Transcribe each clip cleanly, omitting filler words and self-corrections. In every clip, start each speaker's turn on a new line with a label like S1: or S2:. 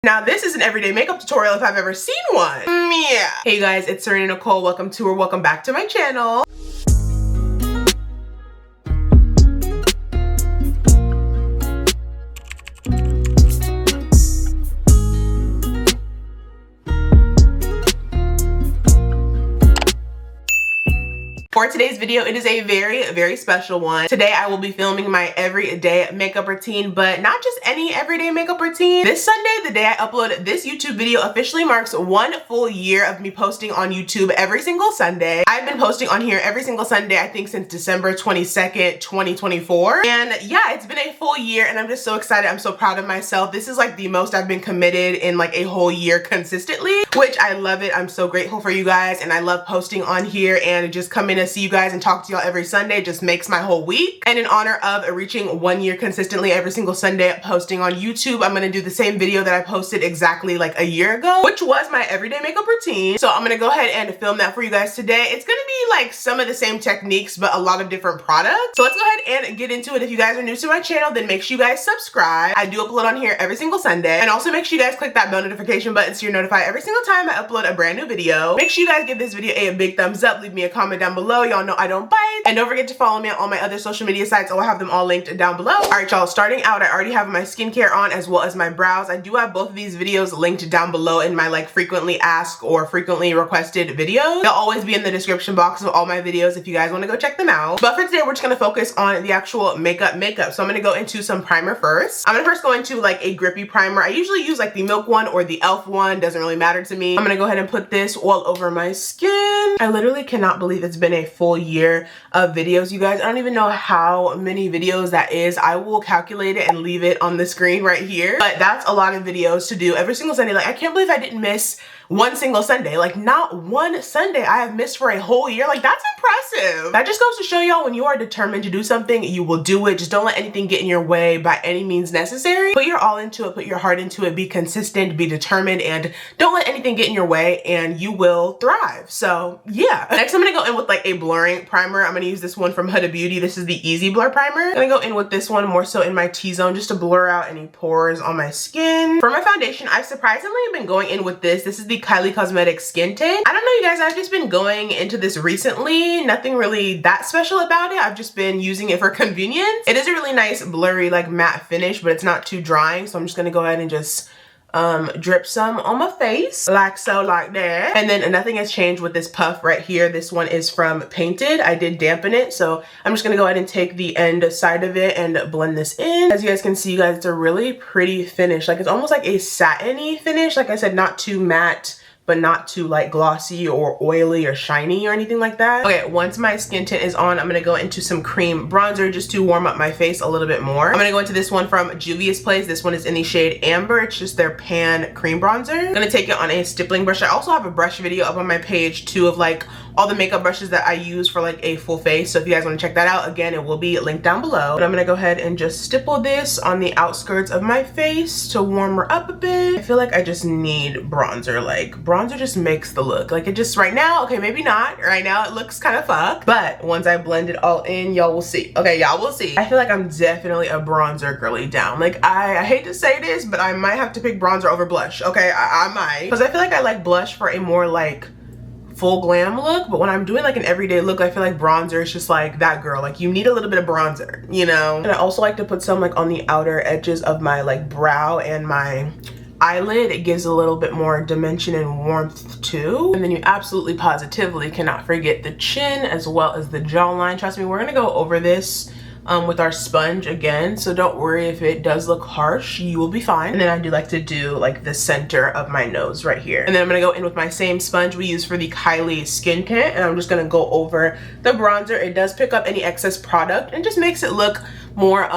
S1: Now this is an everyday makeup tutorial if I've ever seen one. Yeah. Hey guys, it's Serena Nicole. Welcome back to my channel. For today's video, it is a very special one. Today I will be filming my everyday makeup routine, but not just any everyday makeup routine. This Sunday, the day I upload this YouTube video, officially marks 1 full year of me posting on YouTube every single Sunday. I've been posting on here every single Sunday, I think since December 22nd, 2024. And yeah, it's been a full year and I'm just so excited. I'm so proud of myself. This is like the most I've been committed in like a whole year consistently, which I love it. I'm so grateful for you guys and I love posting on here and just coming to see you guys and talk to y'all every Sunday just makes my whole week. And in honor of reaching 1 year consistently every single Sunday posting on YouTube, I'm gonna do the same video that I posted exactly like a year ago, which was my everyday makeup routine. So I'm gonna go ahead and film that for you guys today. It's gonna be like some of the same techniques, but a lot of different products. So let's go ahead and get into it. If you guys are new to my channel, then make sure you guys subscribe. I do upload on here every single Sunday. And also make sure you guys click that bell notification button so you're notified every single time I upload a brand new video. Make sure you guys give this video a big thumbs up. Leave me a comment down below. Y'all know I don't bite. And don't forget to follow me on all my other social media sites. I'll have them all linked down below. All right, y'all, starting out, I already have my skincare on as well as my brows. I do have both of these videos linked down below in my like frequently asked or frequently requested videos. They'll always be in the description box of all my videos if you guys want to go check them out. But for today, we're just going to focus on the actual makeup. So I'm going to go into some primer first. I'm going to first go into like a grippy primer. I usually use like the Milk one or the e.l.f. one. Doesn't really matter to me. I'm going to go ahead and put this all over my skin. I literally cannot believe it's been a full year of videos, you guys. I don't even know how many videos that is. I will calculate it and leave it on the screen right here. But that's a lot of videos to do every single Sunday. Like, I can't believe I didn't miss one single Sunday. Like, not one Sunday I have missed for a whole year. Like, that's impressive. That just goes to show y'all when you are determined to do something, you will do it. Just don't let anything get in your way by any means necessary. Put your all into it, put your heart into it, be consistent, be determined, and don't let anything get in your way and you will thrive. So yeah. Next, I'm gonna go in with like a blurring primer. I'm gonna use this one from Huda Beauty. This is the Easy Blur Primer. I'm gonna go in with this one more so in my T-zone just to blur out any pores on my skin. For my foundation, I've surprisingly been going in with this. This is the Kylie Cosmetics Skin Tint. I don't know, you guys, I've just been going into this recently. Nothing really that special about it. I've just been using it for convenience. It is a really nice blurry like matte finish, but it's not too drying. So I'm just gonna go ahead and just drip some on my face like so, like that. And then nothing has changed with this puff right here. This one is from Painted. I did dampen it, so I'm just gonna go ahead and take the end side of it and blend this in. As you guys can see, you guys, it's a really pretty finish. Like, it's almost like a satiny finish. Like I said, not too matte but not too like glossy or oily or shiny or anything like that. Okay, once my skin tint is on, I'm gonna go into some cream bronzer just to warm up my face a little bit more. I'm gonna go into this one from Juvia's Place. This one is in the shade Amber. It's just their pan cream bronzer. I'm gonna take it on a stippling brush. I also have a brush video up on my page too of like all the makeup brushes that I use for like a full face. So if you guys want to check that out, again, it will be linked down below. But I'm gonna go ahead and just stipple this on the outskirts of my face to warm her up a bit. I feel like I just need bronzer. Like, bronzer just makes the look. Like, it just right now, okay, maybe not. Right now it looks kind of fucked. But once I blend it all in, y'all will see. Okay, y'all will see. I feel like I'm definitely a bronzer girly down. Like, I hate to say this, but I might have to pick bronzer over blush. Okay, I might. Because I feel like I like blush for a more like full glam look, but when I'm doing like an everyday look, I feel like bronzer is just like that girl. Like, you need a little bit of bronzer, you know? And I also like to put some like on the outer edges of my like brow and my eyelid. It gives a little bit more dimension and warmth too. And then you absolutely positively cannot forget the chin as well as the jawline. Trust me, we're gonna go over this with our sponge again, so don't worry if it does look harsh, you will be fine. And then I do like to do like the center of my nose right here. And then I'm gonna go in with my same sponge we use for the Kylie Skin Tint, and I'm just gonna go over the bronzer. It does pick up any excess product and just makes it look more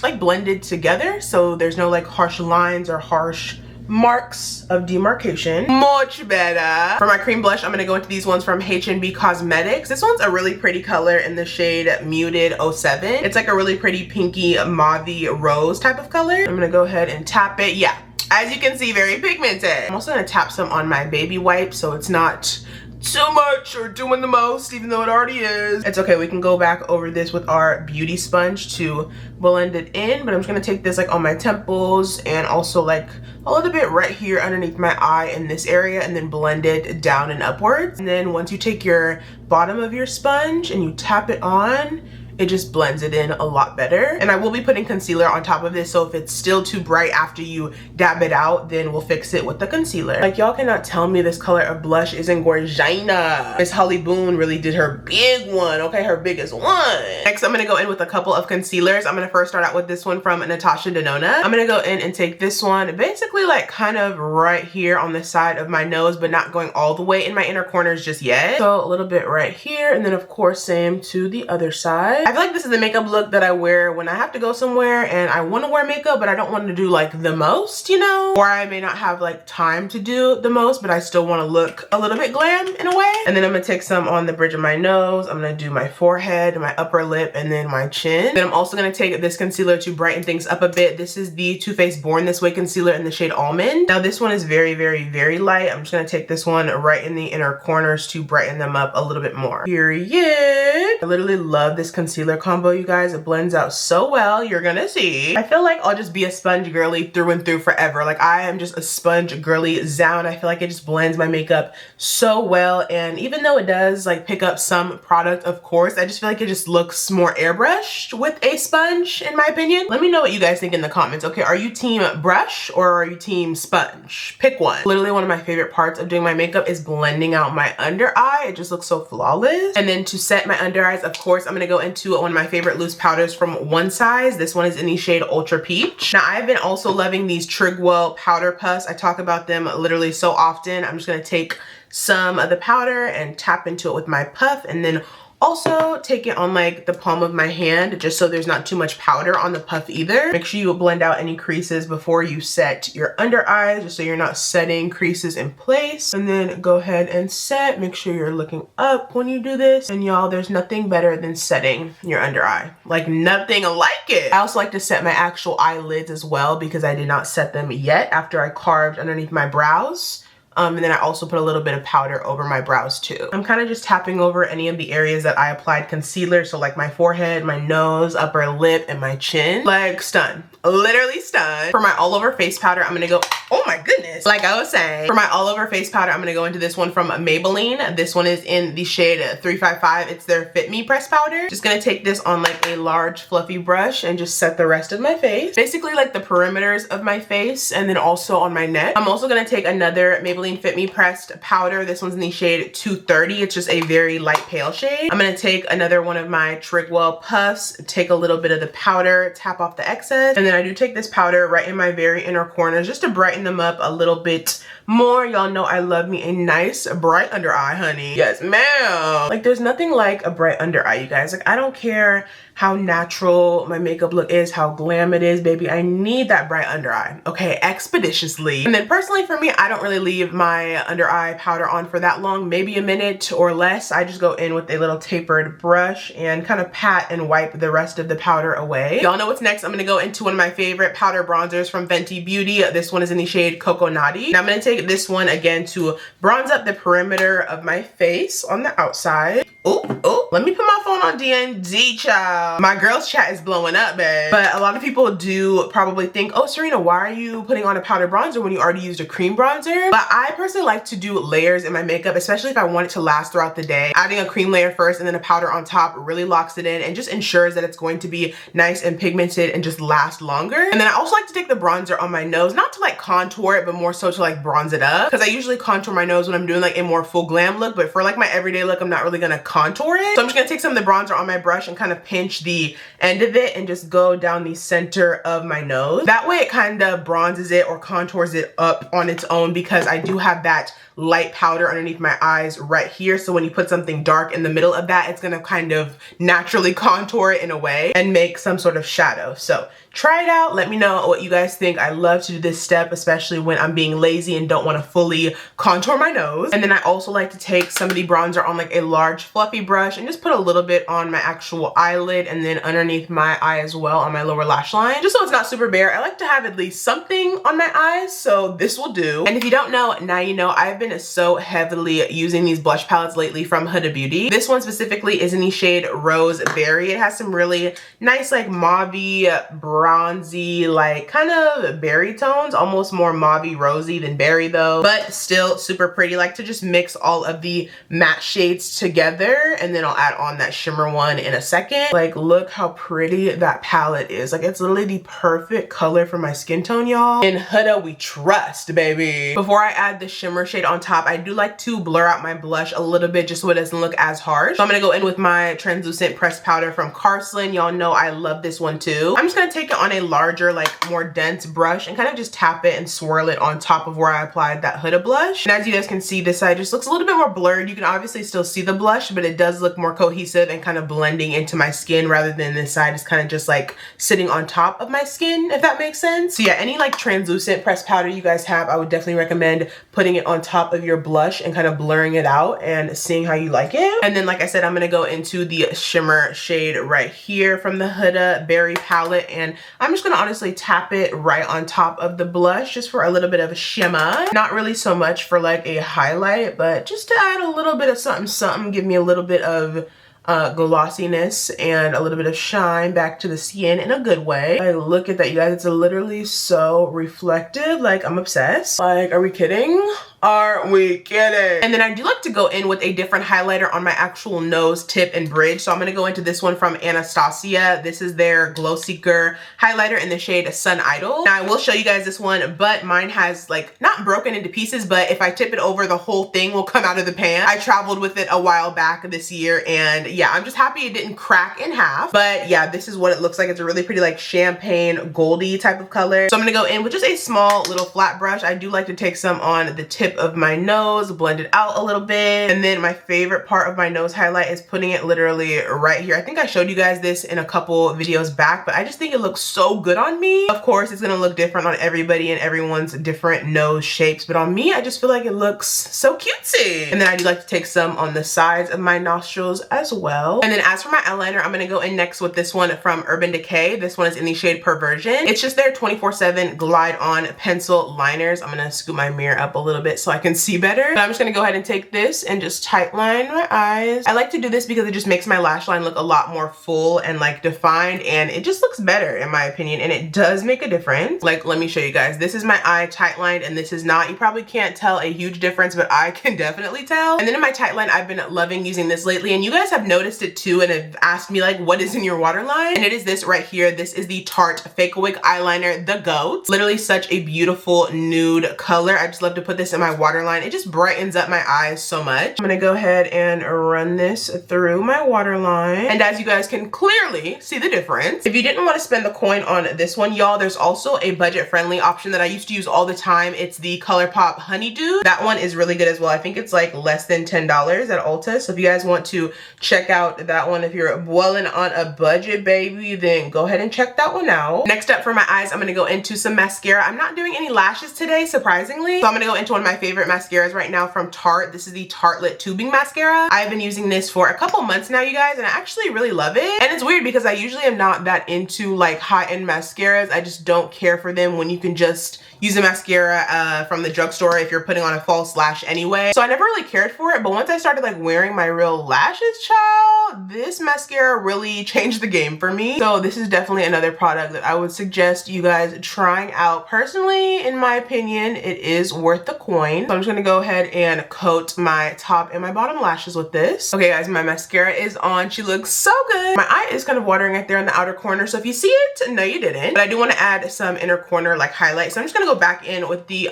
S1: like blended together, so there's no like harsh lines or harsh marks of demarcation. Much better. For my cream blush, I'm gonna go into these ones from H&B Cosmetics. This one's a really pretty color in the shade Muted 07. It's like a really pretty pinky mauvey rose type of color. I'm gonna go ahead and tap it. Yeah, as you can see, very pigmented. I'm also gonna tap some on my baby wipe so it's not too much or doing the most, even though it already is. It's okay, we can go back over this with our beauty sponge to blend it in, but I'm just gonna take this like on my temples and also like a little bit right here underneath my eye in this area, and then blend it down and upwards. And then once you take your bottom of your sponge and you tap it on, it just blends it in a lot better. And I will be putting concealer on top of this, so if it's still too bright after you dab it out, then we'll fix it with the concealer. Like, y'all cannot tell me this color of blush isn't gorgina. Miss Holly Boone really did her big one, okay, her biggest one. Next, I'm gonna go in with a couple of concealers. I'm gonna first start out with this one from Natasha Denona. I'm gonna go in and take this one, basically like kind of right here on the side of my nose, but not going all the way in my inner corners just yet. So a little bit right here, and then of course, same to the other side. I feel like this is the makeup look that I wear when I have to go somewhere and I want to wear makeup, but I don't want to do like the most, you know? Or I may not have like time to do the most, but I still want to look a little bit glam in a way. And then I'm gonna take some on the bridge of my nose. I'm gonna do my forehead, my upper lip, and then my chin. Then I'm also gonna take this concealer to brighten things up a bit. This is the Too Faced Born This Way concealer in the shade Almond. Now this one is very, very, very light. I'm just gonna take this one right in the inner corners to brighten them up a little bit more. Period. I literally love this concealer combo, you guys. It blends out so well, you're gonna see. I feel like I'll just be a sponge girly through and through forever. Like, I am just a sponge girly zound. I feel like it just blends my makeup so well, and even though it does like pick up some product, of course, I just feel like it just looks more airbrushed with a sponge, in my opinion. Let me know what you guys think in the comments. Okay, are you team brush or are you team sponge? Pick one. Literally one of my favorite parts of doing my makeup is blending out my under eye. It just looks so flawless. And then to set my under eyes, of course, I'm gonna go into one of my favorite loose powders from One Size. This one is in the shade Ultra Peach. Now, I've been also loving these Trigwell powder puffs. I talk about them literally so often. I'm just gonna take some of the powder and tap into it with my puff, and then also take it on like the palm of my hand, just so there's not too much powder on the puff either. Make sure you blend out any creases before you set your under eyes, just so you're not setting creases in place. And then go ahead and set. Make sure you're looking up when you do this. And y'all, there's nothing better than setting your under eye. Like, nothing like it. I also like to set my actual eyelids as well, because I did not set them yet after I carved underneath my brows. And then I also put a little bit of powder over my brows too. I'm kind of just tapping over any of the areas that I applied concealer. So like my forehead, my nose, upper lip, and my chin. Like, stun. Literally stun. For my all over face powder, I'm gonna go, oh my goodness. Like I was saying, for my all over face powder, I'm gonna go into this one from Maybelline. This one is in the shade 355. It's their Fit Me press powder. Just gonna take this on like a large fluffy brush and just set the rest of my face. Basically like the perimeters of my face, and then also on my neck. I'm also gonna take another Maybelline Fit Me pressed powder. This one's in the shade 230. It's just a very light pale shade. I'm gonna take another one of my Trigwell puffs, take a little bit of the powder, tap off the excess, and then I do take this powder right in my very inner corners just to brighten them up a little bit more. Y'all know I love me a nice bright under eye, honey. Yes, ma'am. Like, there's nothing like a bright under eye, you guys. Like, I don't care how natural my makeup look is, how glam it is, baby. I need that bright under eye, okay, expeditiously. And then personally for me, I don't really leave my under eye powder on for that long, maybe a minute or less. I just go in with a little tapered brush and kind of pat and wipe the rest of the powder away. Y'all know what's next. I'm gonna go into one of my favorite powder bronzers from Fenty Beauty. This one is in the shade Coco Naughty. Now I'm gonna take this one again to bronze up the perimeter of my face on the outside. Oh, let me put my phone on D&D, child. My girls chat is blowing up, babe. But a lot of people do probably think, oh, Serena, why are you putting on a powder bronzer when you already used a cream bronzer? But I personally like to do layers in my makeup, especially if I want it to last throughout the day. Adding a cream layer first and then a powder on top really locks it in and just ensures that it's going to be nice and pigmented and just last longer. And then I also like to take the bronzer on my nose, not to like contour it, but more so to like bronze it up. Because I usually contour my nose when I'm doing like a more full glam look, but for like my everyday look, I'm not really gonna contour it. So I'm just gonna take some of the bronzer on my brush and kind of pinch the end of it and just go down the center of my nose. That way it kind of bronzes it or contours it up on its own, because I do have that light powder underneath my eyes right here. So when you put something dark in the middle of that, it's gonna kind of naturally contour it in a way and make some sort of shadow. So try it out. Let me know what you guys think. I love to do this step, especially when I'm being lazy and don't want to fully contour my nose. And then I also like to take some of the bronzer on like a large flush fluffy brush and just put a little bit on my actual eyelid and then underneath my eye as well on my lower lash line. Just so it's not super bare. I like to have at least something on my eyes, so this will do. And if you don't know, now you know. I've been so heavily using these blush palettes lately from Huda Beauty. This one specifically is in the shade Rose Berry. It has some really nice like mauvey, bronzy, like kind of berry tones, almost more mauvey rosy than berry though, but still super pretty. Like to just mix all of the matte shades together, and then I'll add on that shimmer one in a second. Like look how pretty that palette is. Like it's literally the perfect color for my skin tone, y'all. In Huda we trust, baby. Before I add the shimmer shade on top, I do like to blur out my blush a little bit just so it doesn't look as harsh. So I'm gonna go in with my translucent pressed powder from Carslin. Y'all know I love this one too. I'm just gonna take it on a larger, like more dense brush and kind of just tap it and swirl it on top of where I applied that Huda blush. And as you guys can see, this side just looks a little bit more blurred. You can obviously still see the blush, but it does look more cohesive and kind of blending into my skin rather than this side is kind of just like sitting on top of my skin, if that makes sense. So yeah, any like translucent pressed powder you guys have, I would definitely recommend putting it on top of your blush and kind of blurring it out and seeing how you like it. And then like I said, I'm gonna go into the shimmer shade right here from the Huda Berry palette, and I'm just gonna honestly tap it right on top of the blush just for a little bit of a shimmer. Not really so much for like a highlight, but just to add a little bit of something, give me a little bit of glossiness and a little bit of shine back to the skin in a good way. Like look at that, you guys. It's literally so reflective. Like I'm obsessed. Like, are we kidding? Are we kidding? And then I do like to go in with a different highlighter on my actual nose tip and bridge. So I'm gonna go into this one from Anastasia. This is their Glow Seeker highlighter in the shade Sun Idol. Now I will show you guys this one, but mine has like not broken into pieces, but if I tip it over, the whole thing will come out of the pan. I traveled with it a while back this year, and yeah, I'm just happy it didn't crack in half. But yeah, this is what it looks like. It's a really pretty like champagne goldy type of color. So I'm gonna go in with just a small little flat brush. I do like to take some on the tip of my nose, blend it out a little bit. And then my favorite part of my nose highlight is putting it literally right here. I think I showed you guys this in a couple videos back, but I just think it looks so good on me. Of course, it's gonna look different on everybody and everyone's different nose shapes, but on me, I just feel like it looks so cutesy. And then I do like to take some on the sides of my nostrils as well. And then as for my eyeliner, I'm gonna go in next with this one from Urban Decay. This one is in the shade Perversion. It's just their 24/7 Glide On Pencil Liners. I'm gonna scoop my mirror up a little bit so I can see better. But I'm just gonna go ahead and take this and just tight line my eyes. I like to do this because it just makes my lash line look a lot more full and like defined, and it just looks better in my opinion, and it does make a difference. Like, let me show you guys. This is my eye tight lined and this is not. You probably can't tell a huge difference, but I can definitely tell. And then in my tight line, I've been loving using this lately, and you guys have noticed it too and have asked me like, what is in your waterline? And it is this right here. This is the Tarte Fake Awake eyeliner, the GOAT. Literally such a beautiful nude color. I just love to put this in my waterline. It just brightens up my eyes so much. I'm gonna go ahead and run this through my waterline. And as you guys can clearly see the difference. If you didn't want to spend the coin on this one, y'all, there's also a budget-friendly option that I used to use all the time. It's the ColourPop Honeydew. That one is really good as well. I think it's like less than $10 at Ulta. So if you guys want to check out that one, if you're dwelling on a budget, baby, then go ahead and check that one out. Next up for my eyes, I'm gonna go into some mascara. I'm not doing any lashes today, surprisingly. So I'm gonna go into one of my favorite mascaras right now from Tarte. This is the Tartelette Tubing Mascara. I've been using this for a couple months now, you guys, and I actually really love it. And it's weird because I usually am not that into like high-end mascaras. I just don't care for them when you can just use a mascara from the drugstore if you're putting on a false lash anyway. So I never really cared for it, but once I started like wearing my real lashes, child, this mascara really changed the game for me. So this is definitely another product that I would suggest you guys trying out. Personally, in my opinion, it is worth the coin. So I'm just gonna go ahead and coat my top and my bottom lashes with this. Okay guys, my mascara is on. She looks so good. My eye is kind of watering right there in the outer corner, so if you see it, no you didn't. But I do want to add some inner corner like highlight. So I'm just gonna go back in with the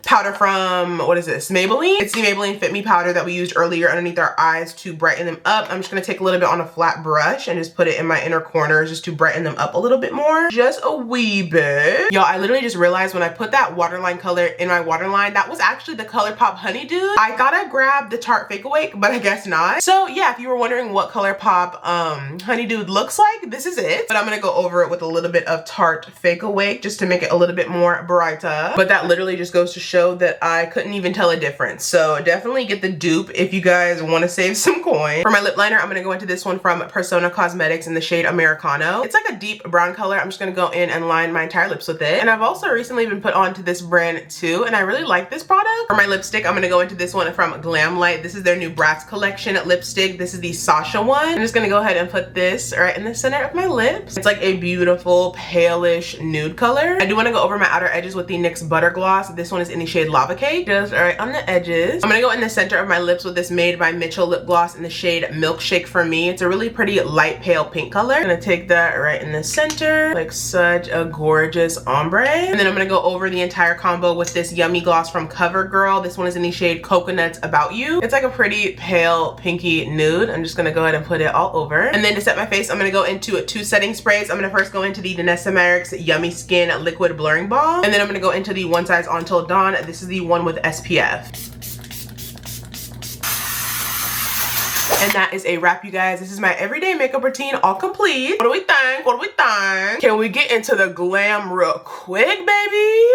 S1: powder from, what is this, Maybelline? It's the Maybelline Fit Me powder that we used earlier underneath our eyes to brighten them up. I'm just gonna take a little bit on a flat brush and just put it in my inner corners just to brighten them up a little bit more. Just a wee bit. Y'all, I literally just realized when I put that waterline color in my waterline, that was actually the ColourPop Honeydew. I thought I grabbed the Tarte Fake Awake, but I guess not. So yeah, if you were wondering what ColourPop Honeydew looks like, this is it. But I'm gonna go over it with a little bit of Tarte Fake Awake just to make it a little bit more brighter. But that literally just goes to show showed that I couldn't even tell a difference. So definitely get the dupe if you guys want to save some coin. For my lip liner, I'm going to go into this one from Persona Cosmetics in the shade Americano. It's like a deep brown color. I'm just going to go in and line my entire lips with it. And I've also recently been put onto this brand too, and I really like this product. For my lipstick, I'm going to go into this one from Glam. This is their new Bratz collection lipstick. This is the Sasha one. I'm just going to go ahead and put this right in the center of my lips. It's like a beautiful palish nude color. I do want to go over my outer edges with the NYX Butter Gloss. This one is in the shade Lava Cake. Just right on the edges. I'm going to go in the center of my lips with this Made by Mitchell lip gloss in the shade Milkshake for Me. It's a really pretty light pale pink color. I'm going to take that right in the center. Like such a gorgeous ombre. And then I'm going to go over the entire combo with this Yummy Gloss from CoverGirl. This one is in the shade Coconuts About You. It's like a pretty pale pinky nude. I'm just going to go ahead and put it all over. And then to set my face, I'm going to go into 2 setting sprays. I'm going to first go into the Danessa Myricks Yummy Skin Liquid Blurring Balm. And then I'm going to go into the One Size Until Dawn. This is the one with SPF. And that is a wrap, you guys. This is my everyday makeup routine all complete. What do we think? What do we think? Can we get into the glam real quick, baby?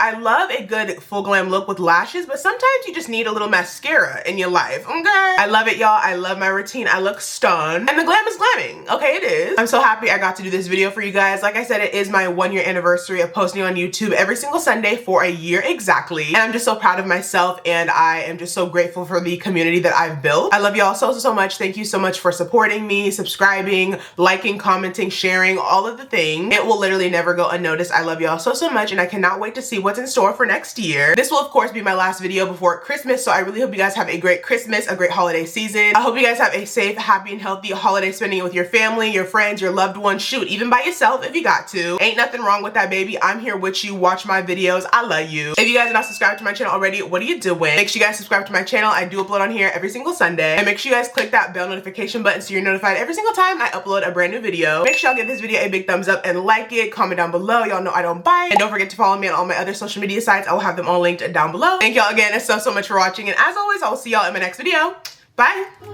S1: I love a good full glam look with lashes, but sometimes you just need a little mascara in your life, okay? I love it, y'all. I love my routine. I look stunned. And the glam is glamming. Okay, it is. I'm so happy I got to do this video for you guys. Like I said, it is my 1-year anniversary of posting on YouTube every single Sunday for a year exactly. And I'm just so proud of myself, and I am just so grateful for the community that I've built. I love y'all so much. Thank you so much for supporting me, subscribing, liking, commenting, sharing, all of the things. It will literally never go unnoticed. I love y'all so much, and I cannot wait to see what's in store for next year. This will of course be my last video before Christmas, so I really hope you guys have a great Christmas, a great holiday season. I hope you guys have a safe, happy, and healthy holiday spending with your family, your friends, your loved ones, shoot, even by yourself if you got to. Ain't nothing wrong with that, baby. I'm here with you. Watch my videos. I love you. If you guys are not subscribed to my channel already, what are you doing? Make sure you guys subscribe to my channel. I do upload on here every single Sunday. And make sure you guys click that bell notification button so you're notified every single time I upload a brand new video. Make sure y'all give this video a big thumbs up and like it. Comment down below. Y'all know I don't bite. And don't forget to follow me on all my other social media sites. I will have them all linked down below. Thank y'all again so much for watching. And as always, I will see y'all in my next video. Bye.